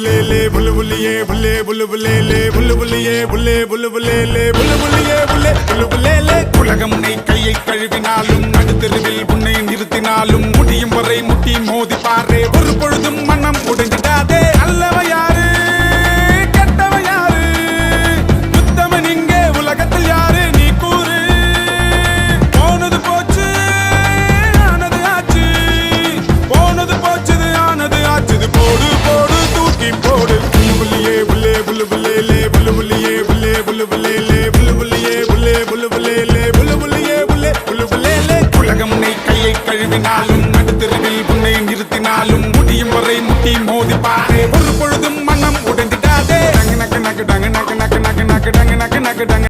बुलेले bull बुलिए बुले bull बुलेले bull बुलिए बुले bull बुलेले bull बुलिए बुले बुल बुलेले உலகம் உன்னை கையை கழுவினாலும் நடுத்தெருவில் உன்னை நிறுத்தினாலும் முடியும் வரை முட்டி மோதி பாரே ஒரு பொழுதும் மனம் உடைஞ்சிடாதே அல்லவ யாரு கெட்டவ யாரு உத்தமன் இங்கே உலகத்தில் யாரு நீ கூறு போனது போச்சு ஆனது ஆச்சு போனது போச்சது ஆனது ஆச்சுது போடு போடு தூக்கி போடு புல்லியே புல்லே புல்லு புல்லேலே புல்லு புல்லியே புல்லே புல்லு புல்லேலே புல்லு புல்லியே புல்லே புல்லு புல்லேலே புல்லு புல்லியே புல்லே புல்லு புல்லேலே உலகம் உன்னை கையை கழுவினாலும் நடுத்தெருவில்